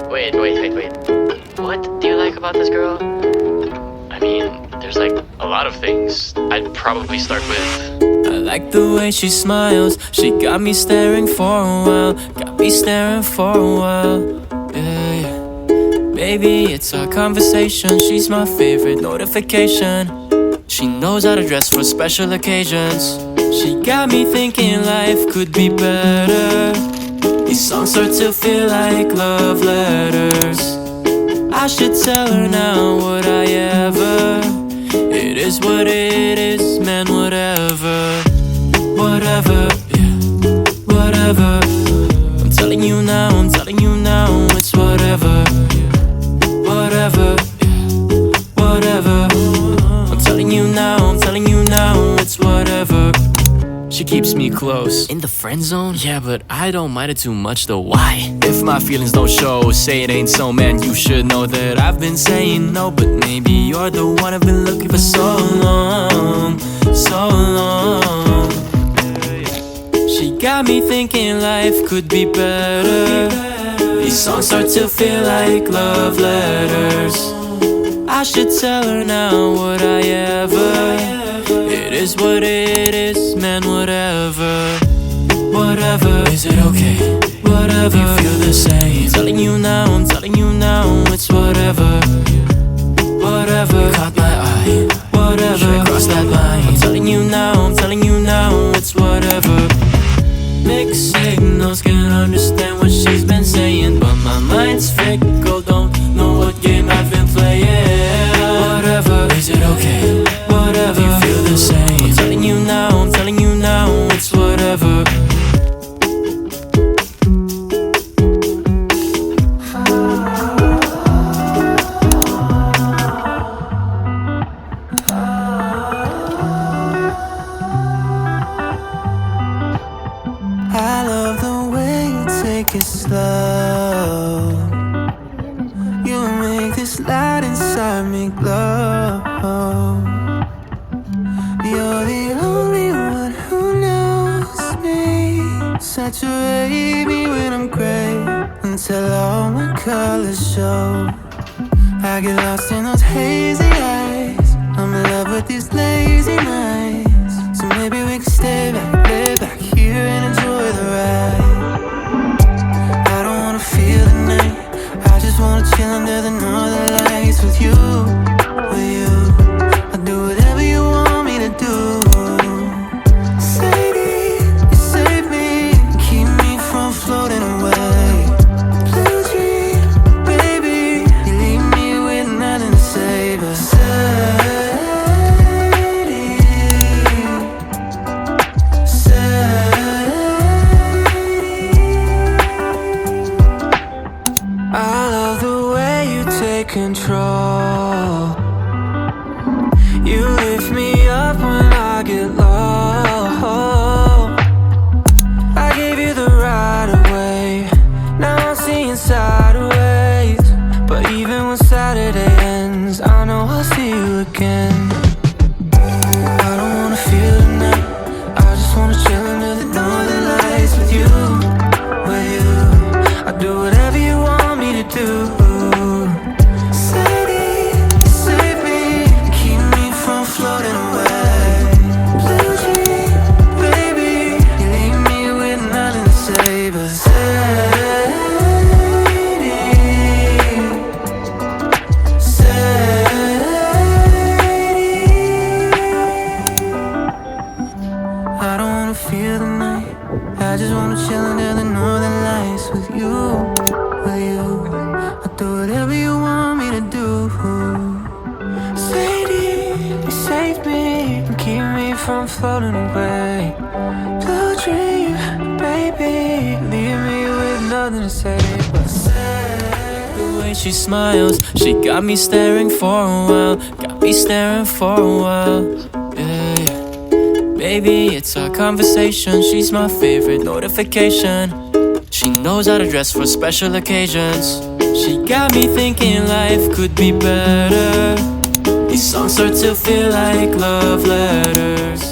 Wait. What do you like about this girl? I mean, there's like a lot of things. I'd probably start with... I like the way she smiles. She got me staring for a while. Got me staring for a while. Yeah. Baby, it's our conversation. She's my favorite notification. She knows how to dress for special occasions. She got me thinking life could be better. These songs start to feel like love letters. I should tell her now, would I ever? It is what it is, man, whatever. Whatever, yeah, whatever. I'm telling you now, it's whatever. Whatever, yeah, whatever. I'm telling you now, it's whatever. She keeps me close. In the friend zone? Yeah, but I don't mind it too much though. Why? If my feelings don't show, say it ain't so, man. You should know that I've been saying no, but maybe you're the one I've been looking for so long. So long. She got me thinking life could be better. These songs start to feel like love letters. I should tell her now, would I ever? It is what it is, man, whatever. Whatever, is it okay? Whatever, you feel the same. I'm telling you now, it's whatever. Whatever, you caught my eye. Whatever, should I cross that line? I'm telling you now, it's whatever. Mixed signals, can't understand what she's been saying, but my mind's fickle, don't know what game I've been playing. Whatever, is it okay? Whatever, you feel the same. I'm telling you now, it's whatever. I love the way you take it slow. You make this light inside me glow. You're the only one who knows me. Saturate me when I'm gray until all my colors show. I get lost in those hazy eyes. I'm in love with these lazy nights. So maybe we can stay back, lay back here and enjoy the ride. I don't wanna feel the night. I just wanna chill under the northern lights with you, with you. I'll do whatever you want me to do. Sadie, you save me, keep me from floating away. Blue dream, baby, you leave me with nothing to say but control. You lift me up when I get low. I gave you the right of way. Now I'm seeing sideways. But even when Saturday ends, I know I'll see you again. I don't wanna feel the night. I just wanna chill under the northern lights with you, with you. I'll do whatever you want me to do. Floating away. Blue dream, baby, leave me with nothing to say but the way she smiles, she got me staring for a while. Got me staring for a while. Yeah. Baby, it's our conversation. She's my favorite notification. She knows how to dress for special occasions. She got me thinking life could be better. These songs start to feel like love letters.